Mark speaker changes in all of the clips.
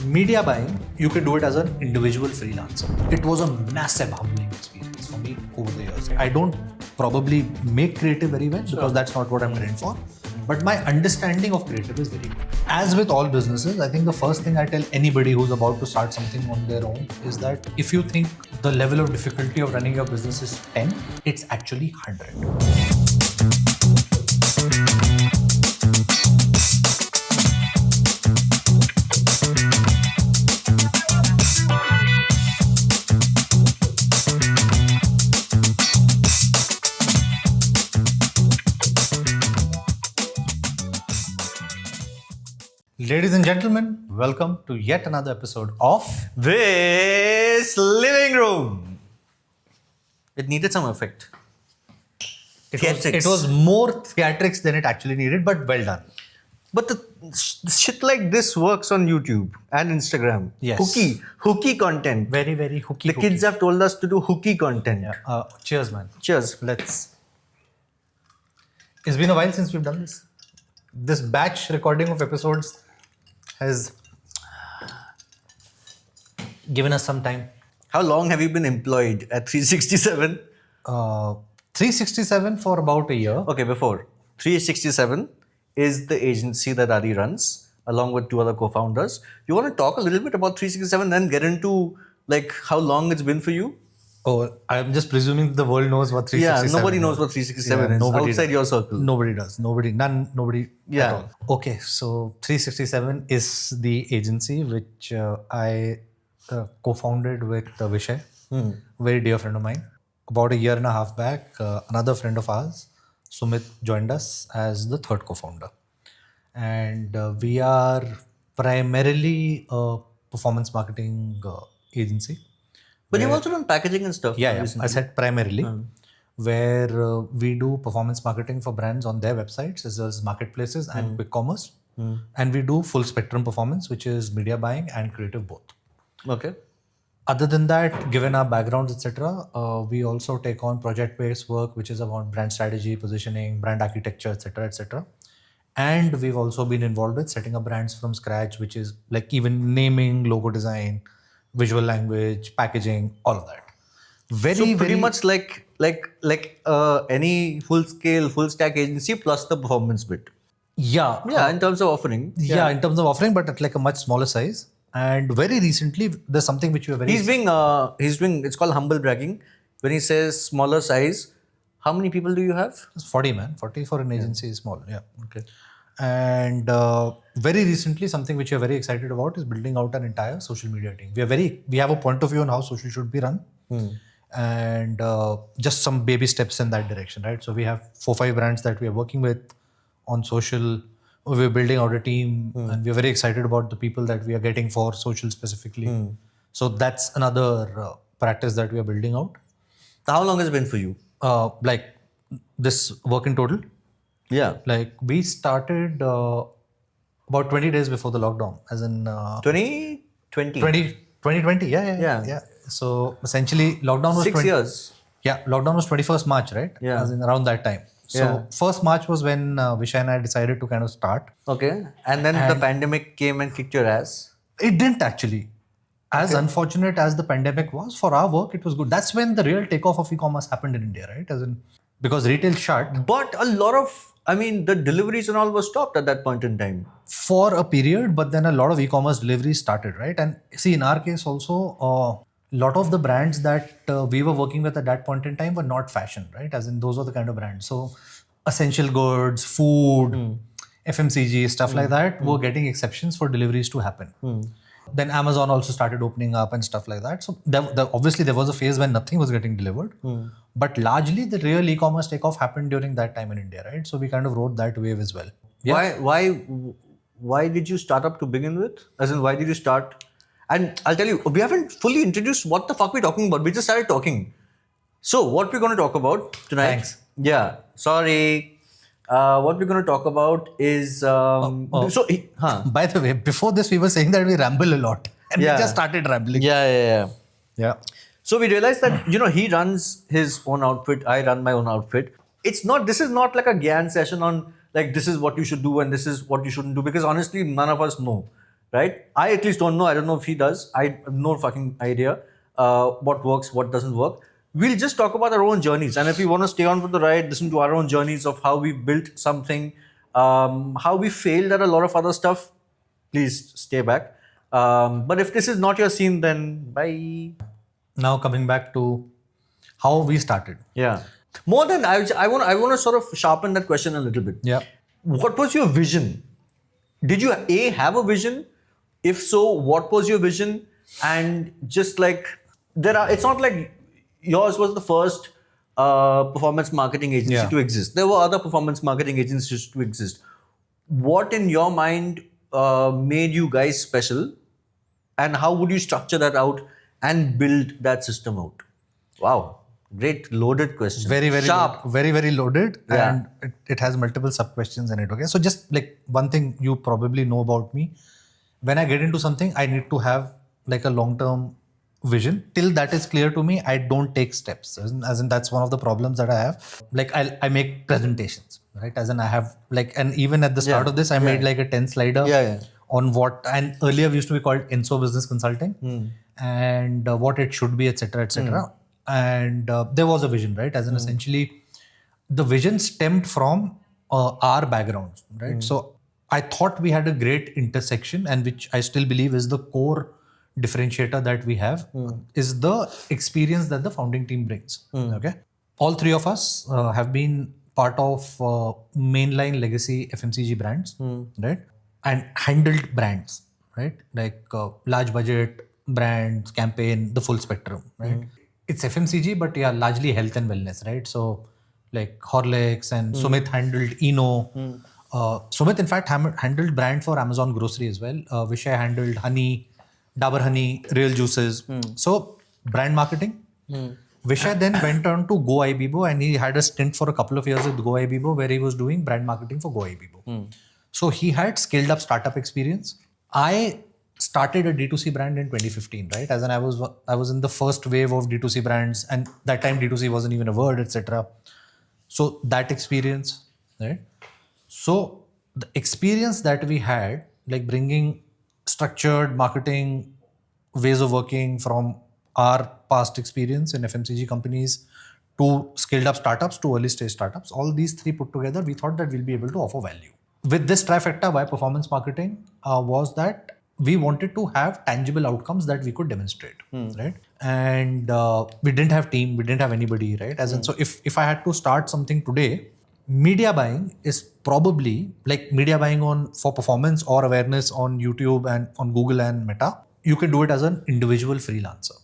Speaker 1: media buying, you can do it as an individual freelancer. It was a massive humbling experience for me over the years. I don't probably make creative very well because that's not what I'm trained for. But my understanding of creative is very good. As with all businesses, I think the first thing I tell anybody who's about to start something on their own is that if you think the level of difficulty of running your business is 10, it's actually 100. Ladies and gentlemen, welcome to yet another episode of
Speaker 2: This living room. It needed some effect.
Speaker 1: It was more theatrics than it actually needed, but well done.
Speaker 2: But the shit like this works on YouTube and Instagram.
Speaker 1: Yes.
Speaker 2: Hooky content.
Speaker 1: Very, very hooky.
Speaker 2: The kids have told us to do hooky content.
Speaker 1: Yeah. Cheers, man.
Speaker 2: Cheers.
Speaker 1: It's been a while since we've done this. This batch recording of episodes has given us some time.
Speaker 2: How long have you been employed at 367?
Speaker 1: 367 for about a year.
Speaker 2: Okay, before. 367 is the agency that Adi runs along with two other co-founders. You want to talk a little bit about 367 then get into like how long it's been for you?
Speaker 1: Oh, I'm just presuming the world knows what 367 is.
Speaker 2: Yeah, nobody knows what 367 is outside your circle.
Speaker 1: Nobody does. Nobody
Speaker 2: Yeah.
Speaker 1: at all. Okay, so 367 is the agency which I co-founded with Vishay, very dear friend of mine. About a year and a half back, another friend of ours, Sumit, joined us as the third co-founder. And we are primarily a performance marketing agency.
Speaker 2: But you've also done packaging and stuff.
Speaker 1: Yeah. I said primarily, where we do performance marketing for brands on their websites as well as marketplaces and quick commerce. And we do full spectrum performance, which is media buying and creative both.
Speaker 2: Okay.
Speaker 1: Other than that, given our backgrounds, etc., we also take on project-based work, which is about brand strategy, positioning, brand architecture, etc., etc. And we've also been involved with setting up brands from scratch, which is like even naming, logo design, visual language, packaging, all of that.
Speaker 2: Pretty much like any full stack agency plus the performance bit.
Speaker 1: Yeah.
Speaker 2: In terms of offering.
Speaker 1: Yeah, in terms of offering, but at like a much smaller size. And very recently, there's something which we are very...
Speaker 2: He's doing, it's called humble bragging. When he says smaller size, how many people do you have?
Speaker 1: It's 40, man. 40 for an agency is small. Yeah.
Speaker 2: Okay.
Speaker 1: And very recently, something which we are very excited about is building out an entire social media team. We have a point of view on how social should be run, and just some baby steps in that direction, right? So we have 4-5 brands that we are working with on social. We're building out a team, and we're very excited about the people that we are getting for social specifically. So that's another practice that we are building out.
Speaker 2: How long has it been for you?
Speaker 1: Like this work in total.
Speaker 2: Yeah.
Speaker 1: Like we started about 20 days before the lockdown, as in
Speaker 2: 2020.
Speaker 1: 2020. Yeah. So essentially, lockdown was
Speaker 2: 6 years.
Speaker 1: Yeah, lockdown was 21st March, right?
Speaker 2: Yeah.
Speaker 1: As in around that time. So 1st March was when Vishay and I decided to kind of start.
Speaker 2: Okay. And then the pandemic came and kicked your ass.
Speaker 1: It didn't actually. As unfortunate as the pandemic was, for our work, it was good. That's when the real takeoff of e-commerce happened in India, right? As in, because retail shut.
Speaker 2: But a lot of, the deliveries and all were stopped at that point in time.
Speaker 1: For a period, but then a lot of e-commerce deliveries started, right? And see, in our case also, a lot of the brands that we were working with at that point in time were not fashion, right? As in, those were the kind of brands. So essential goods, food, FMCG, stuff like that were getting exceptions for deliveries to happen. Then Amazon also started opening up and stuff like that. So obviously there was a phase when nothing was getting delivered. But largely the real e-commerce takeoff happened during that time in India, right? So we kind of rode that wave as well. Yeah.
Speaker 2: Why did you start up to begin with? As in, why did you start? And I'll tell you, we haven't fully introduced what the fuck we're talking about. We just started talking. So what we're going to talk about tonight?
Speaker 1: Thanks.
Speaker 2: Yeah. Sorry. What we're going to talk about is...
Speaker 1: By the way, before this, we were saying that we ramble a lot. And we just started rambling.
Speaker 2: Yeah.
Speaker 1: So
Speaker 2: we realized that, he runs his own outfit. I run my own outfit. This is not like a Gyan session on like, this is what you should do and this is what you shouldn't do. Because honestly, none of us know. right? I at least don't know. I don't know if he does. I have no fucking idea what works, what doesn't work. We'll just talk about our own journeys. And if we want to stay on for the ride, listen to our own journeys of how we built something, how we failed at a lot of other stuff, please stay back. But if this is not your scene, then bye.
Speaker 1: Now coming back to how we started.
Speaker 2: Yeah. More than I want to sort of sharpen that question a little bit.
Speaker 1: Yeah.
Speaker 2: What was your vision? Did you have a vision? If so, what was your vision? And just like it's not like yours was the first performance marketing agency to exist. There were other performance marketing agencies to exist. What in your mind made you guys special? And how would you structure that out and build that system out? Wow. Great loaded question.
Speaker 1: Very
Speaker 2: sharp.
Speaker 1: Very loaded.
Speaker 2: Yeah.
Speaker 1: And it has multiple sub questions in it. Okay. So just like one thing you probably know about me, when I get into something, I need to have like a long-term vision. Till that is clear to me, I don't take steps. As in that's one of the problems that I have. Like I make presentations, right? As in I have like, and even at the start of this, I made like a 10 slider on what, and earlier we used to be called Enso Business Consulting and what it should be, etc., etc. And there was a vision, right? As in essentially, the vision stemmed from our backgrounds, right? So I thought we had a great intersection, and which I still believe is the core differentiator that we have, is the experience that the founding team brings. Okay, all three of us have been part of mainline legacy FMCG brands, right? And handled brands, right? Like large budget brands, campaign, the full spectrum, right? It's FMCG, but yeah, largely health and wellness, right? So like Horlicks and Sumit handled Eno. Sumit, in fact, handled brand for Amazon grocery as well. Vishay handled honey, Dabur honey, real juices. So brand marketing. Vishay then went on to Go Ibibo, and he had a stint for a couple of years with Go Ibibo where he was doing brand marketing for Go Ibibo. So he had scaled up startup experience. I started a D2C brand in 2015, right? As in I was in the first wave of D2C brands, and that time D2C wasn't even a word, etc. So that experience, right? So the experience that we had, like bringing structured marketing ways of working from our past experience in FMCG companies to scaled up startups to early stage startups, all these three put together, we thought that we'll be able to offer value. With this trifecta, why performance marketing was that we wanted to have tangible outcomes that we could demonstrate, right? And we didn't have team, we didn't have anybody, right? As in, so if I had to start something today, media buying is probably like media buying for performance or awareness on YouTube and on Google and Meta. You can do it as an individual freelancer,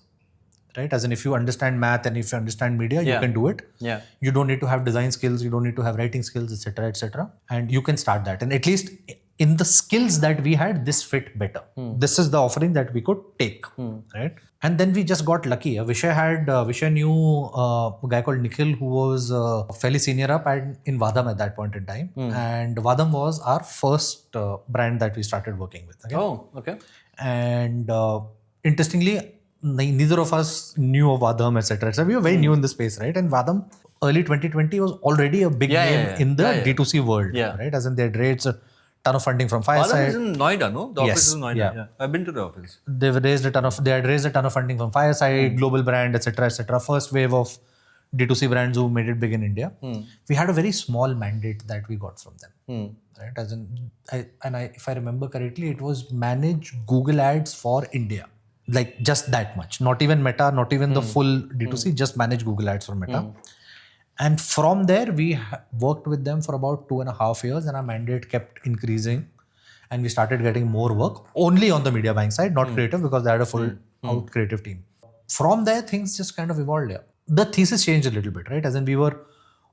Speaker 1: right? As in, if you understand math and if you understand media, you can do it.
Speaker 2: Yeah.
Speaker 1: You don't need to have design skills, you don't need to have writing skills, etc., etc. And you can start that. And at least in the skills that we had, this fit better. This is the offering that we could take, right? And then we just got lucky. Vishay knew a guy called Nikhil who was fairly senior up in Vadam at that point in time. And Vadam was our first brand that we started working with. Okay?
Speaker 2: Oh, okay.
Speaker 1: And interestingly, neither of us knew of Vadam, etc. So we were very new in the space, right? And Vadam, early 2020 was already a big name in the D2C world, right? As in, they had raised a ton of funding from Fireside.
Speaker 2: Vadam is in Noida, no? The office is in Noida.
Speaker 1: Yeah.
Speaker 2: I've been to the office.
Speaker 1: They had raised a ton of funding from Fireside, global brand, etc., etc. First wave of D2C brands who made it big in India. We had a very small mandate that we got from them, right? As in, if I remember correctly, it was manage Google ads for India. Like just that much, not even Meta, not even the full D2C, just manage Google ads for Meta. And from there, we worked with them for about 2.5 years, and our mandate kept increasing, and we started getting more work only on the media buying side, not creative, because they had a full out creative team. From there, things just kind of evolved. Yeah. The thesis changed a little bit, right? As in, we were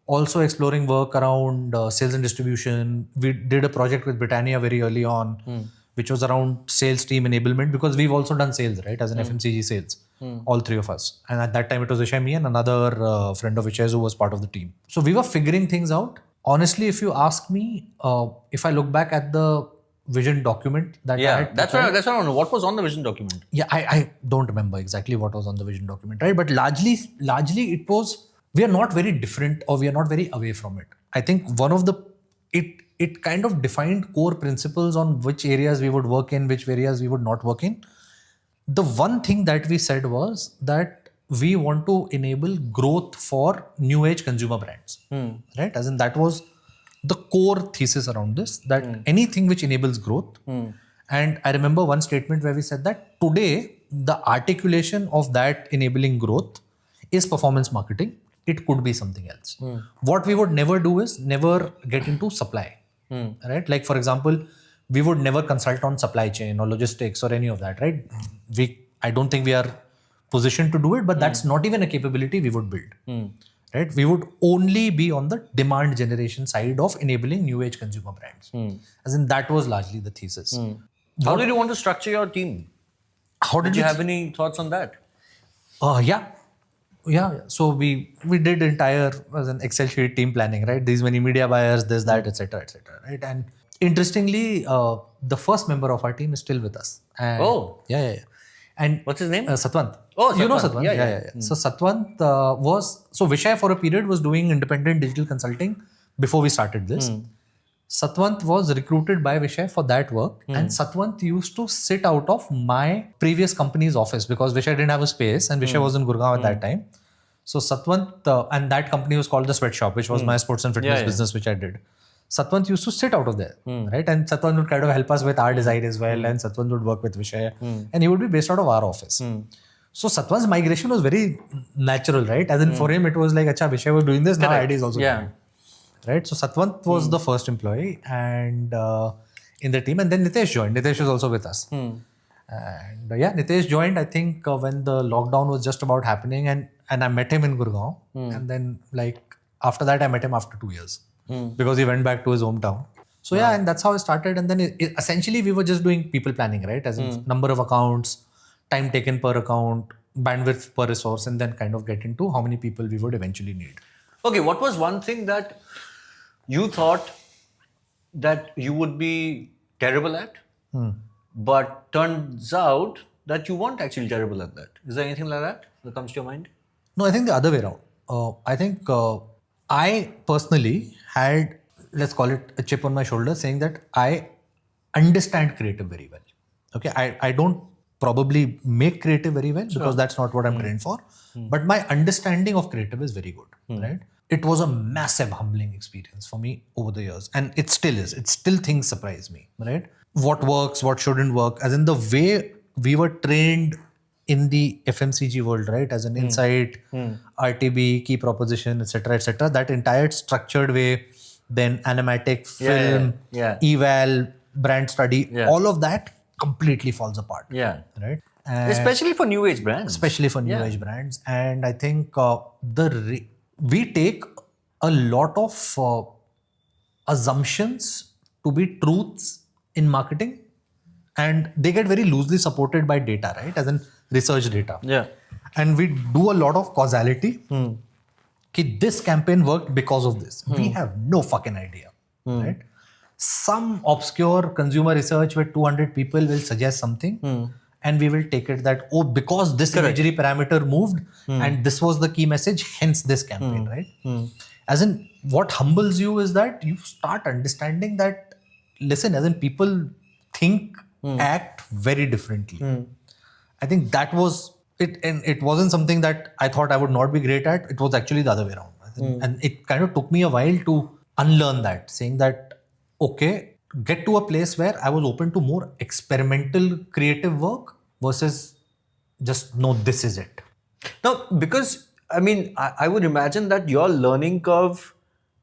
Speaker 1: also exploring work around sales and distribution. We did a project with Britannia very early on, which was around sales team enablement, because we've also done sales, right? As an FMCG sales, all three of us. And at that time, it was Vishay, me, and another friend of Vishay's who was part of the team. So we were figuring things out. Honestly, if you ask me, if I look back at the vision document that I had
Speaker 2: that's what I want to know. What was on the vision document?
Speaker 1: Yeah, I don't remember exactly what was on the vision document, right? But largely it was, we are not very different or we are not very away from it. I think one of the, it kind of defined core principles on which areas we would work in, which areas we would not work in. The one thing that we said was that we want to enable growth for new age consumer brands, right? As in, that was the core thesis around this, that anything which enables growth. And I remember one statement where we said that today the articulation of that enabling growth is performance marketing. It could be something else. What we would never do is never get into supply, right? Like, for example, we would never consult on supply chain or logistics or any of that, right? I don't think we are positioned to do it, but that's not even a capability we would build, right? We would only be on the demand generation side of enabling new age consumer brands. As in, that was largely the thesis.
Speaker 2: How did you want to structure your team?
Speaker 1: How
Speaker 2: Did you have any thoughts on that?
Speaker 1: Yeah. So we did entire as an Excel sheet team planning, right? These many media buyers, this, that, etc., right? And interestingly, the first member of our team is still with us. And yeah. And
Speaker 2: What's his name?
Speaker 1: Satwant.
Speaker 2: Oh,
Speaker 1: You know
Speaker 2: Satwant.
Speaker 1: Satwant? Yeah. So Satwant Vishay for a period was doing independent digital consulting before we started this. Satwant was recruited by Vishay for that work, and Satwant used to sit out of my previous company's office because Vishay didn't have a space, and Vishay was in Gurgaon at that time. So Satwant, and that company was called the Sweatshop, which was my sports and fitness business, which I did. Satwant used to sit out of there, right? And Satwant would kind of help us with our design as well, and Satwant would work with Vishay, and he would be based out of our office. So Satwant's migration was very natural, right? As in, for him, it was like, acha, Vishay was doing this, now ID is also doing it. Right, so Satwant was the first employee and in the team, and then Nitesh joined. Nitesh was also with us, and Nitesh joined. I think when the lockdown was just about happening, and I met him in Gurgaon, and then like after that I met him after 2 years because he went back to his hometown. So and that's how I started. And then essentially we were just doing people planning, right? As in number of accounts, time taken per account, bandwidth per resource, and then kind of get into how many people we would eventually need.
Speaker 2: Okay, what was one thing that you thought that you would be terrible at, but turns out that you weren't actually terrible at that? Is there anything like that comes to your mind?
Speaker 1: No, I think the other way around. I think I personally had, let's call it a chip on my shoulder, saying that I understand creative very well. Okay, I don't probably make creative very well because that's not what I'm trained for. But my understanding of creative is very good, right? It was a massive humbling experience for me over the years, and it still is. It still things surprise me, right? What works, what shouldn't work, as in the way we were trained in the FMCG world, right? As an insight, RTB, key proposition, etc., that entire structured way, then animatic, film, eval, brand study, all of that completely falls apart. Right?
Speaker 2: Especially for new age brands.
Speaker 1: Age brands. And I think we take a lot of assumptions to be truths in marketing, and they get very loosely supported by data, right? As in research data. And we do a lot of causality. This campaign worked because of this. We have no fucking idea, right? Some obscure consumer research where 200 people will suggest something, and we will take it that, because this imagery parameter moved and this was the key message, hence this campaign, right? As in, what humbles you is that you start understanding that, listen, as in people think, act very differently. I think that was it, and it wasn't something that I thought I would not be great at. It was actually the other way around. And it kind of took me a while to unlearn that, saying that, okay, get to a place where I was open to more experimental creative work versus just, no, this is it.
Speaker 2: Now, because I mean, I would imagine that your learning curve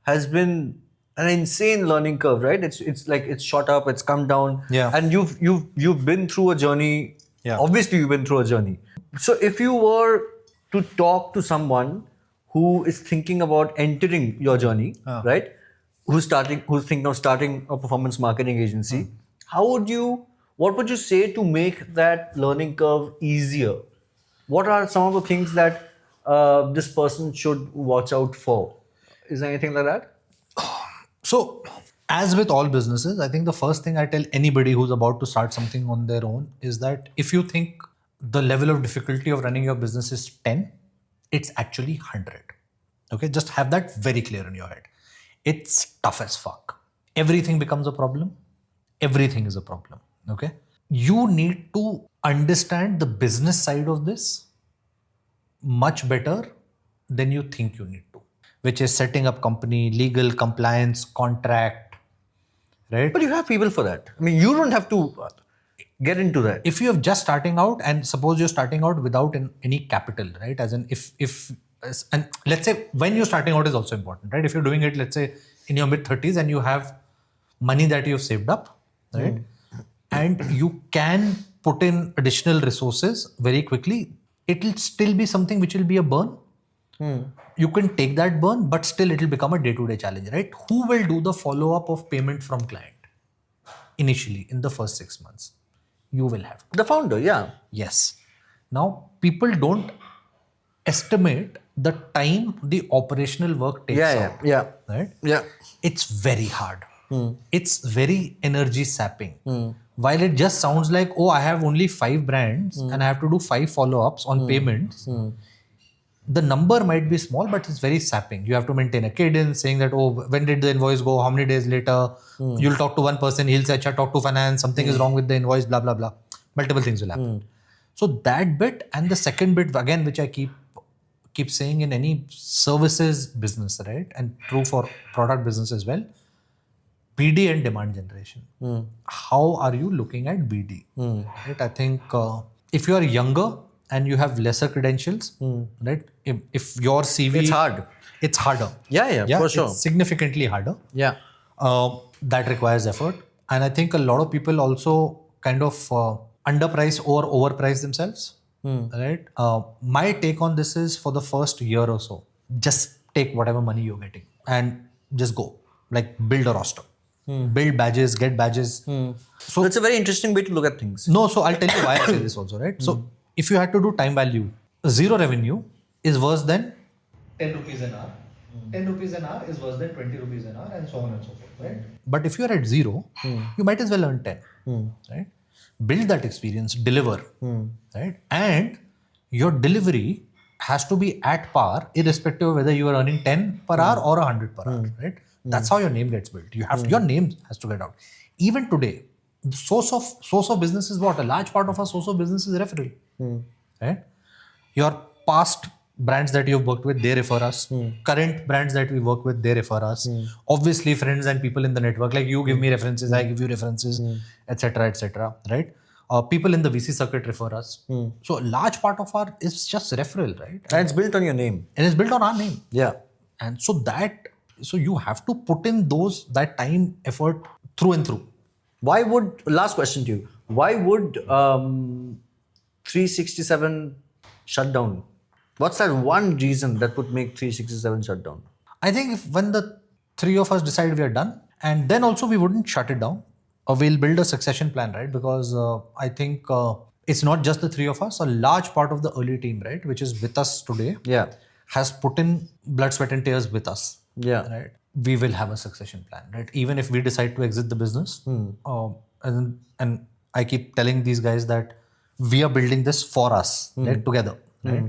Speaker 2: has been an insane learning curve, right? It's like it's shot up, it's come down, and you've been through a journey. Obviously, you've been through a journey. So, if you were to talk to someone who is thinking about entering your journey, right? Who's thinking of starting a performance marketing agency, what would you say to make that learning curve easier? What are some of the things that this person should watch out for? Is there anything like that?
Speaker 1: So, as with all businesses, I think the first thing I tell anybody who's about to start something on their own is that if you think the level of difficulty of running your business is 10, it's actually 100. Okay, just have that very clear in your head. It's tough as fuck. everything becomes a problem. Everything is a problem. Okay. You need to understand the business side of this much better than you think you need to, which is setting up company, legal, compliance, contract, right?
Speaker 2: But you have people for that. I mean, you don't have to get into that.
Speaker 1: If you're just starting out, and suppose you're starting out without any capital, right? As in, if and let's say when you're starting out is also important, right? If you're doing it, let's say in your mid-30s and you have money that you've saved up, right? And you can put in additional resources very quickly, it'll still be something which will be a burn. You can take that burn, but still it'll become a day-to-day challenge, right? Who will do the follow-up of payment from client initially in the first 6 months? You will have to.
Speaker 2: The founder, yeah.
Speaker 1: Yes. Now, people don't estimate the time the operational work takes out. Right?
Speaker 2: Yeah.
Speaker 1: It's very hard. It's very energy sapping. While it just sounds like, oh, I have only 5 brands and I have to do 5 follow-ups on payments. The number might be small, but it's very sapping. You have to maintain a cadence saying that, oh, when did the invoice go? How many days later? You'll talk to one person, he'll say, Acha, talk to finance, something is wrong with the invoice, blah, blah, blah. Multiple things will happen. So that bit, and the second bit, again, which I keep saying in any services business, right? And true for product business as well, BD and demand generation. How are you looking at BD? Right? I think if you are younger and you have lesser credentials, right? If your CV...
Speaker 2: It's hard.
Speaker 1: It's harder.
Speaker 2: Yeah, for sure.
Speaker 1: It's significantly harder.
Speaker 2: Yeah.
Speaker 1: That requires effort. And I think a lot of people also kind of underprice or overprice themselves. Right? My take on this is, for the first year or so, just take whatever money you're getting and just go. Like, build a roster. Build badges, get badges.
Speaker 2: So it's a very interesting way to look at things.
Speaker 1: No, so I'll tell you why I say this also, right? So if you had to do time value, 0 revenue is worse than 10 rupees an hour. 10 rupees an hour is worse than 20 rupees an hour, and so on and so forth, right? But if you're at 0, you might as well earn 10, right? Build that experience, deliver, right? And your delivery has to be at par, irrespective of whether you are earning 10 per hour or 100 per hour, right? That's how your name gets built. You have your name has to get out. Even today, the source of business is what? A large part of our source of business is referral, right? Your past brands that you've worked with, they refer us. Current brands that we work with, they refer us. Obviously, friends and people in the network, like you give me references, I give you references, etc., right? People in the VC circuit refer us. So a large part of our is just referral, right?
Speaker 2: And it's built on your name.
Speaker 1: And it's built on our name.
Speaker 2: Yeah.
Speaker 1: And so you have to put in that time, effort through and through.
Speaker 2: Last question to you, why would 367 shut down? What's that one reason that would make 367 shut down?
Speaker 1: I think when the 3 of us decide we are done, and then also we wouldn't shut it down. We'll build a succession plan, right? Because I think it's not just the 3 of us. A large part of the early team, right, which is with us today, has put in blood, sweat and tears with us.
Speaker 2: Yeah.
Speaker 1: Right. We will have a succession plan, right? Even if we decide to exit the business. And I keep telling these guys that we are building this for us, right, together, right?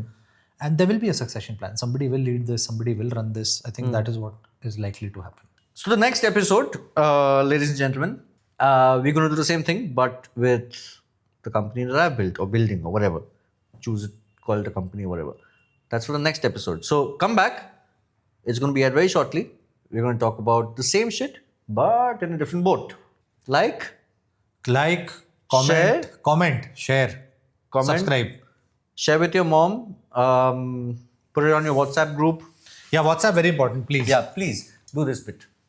Speaker 1: And there will be a succession plan. Somebody will lead this, somebody will run this. I think that is what is likely to happen.
Speaker 2: So the next episode, ladies and gentlemen, we're going to do the same thing, but with the company that I've built or building or whatever. Choose it, call it a company or whatever. That's for the next episode. So come back. It's going to be out very shortly. We're going to talk about the same shit, but in a different boat. Like, comment, share, subscribe. Share with your mom. Put it on your WhatsApp group.
Speaker 1: Yeah, WhatsApp very important, please.
Speaker 2: Yeah, please do this bit.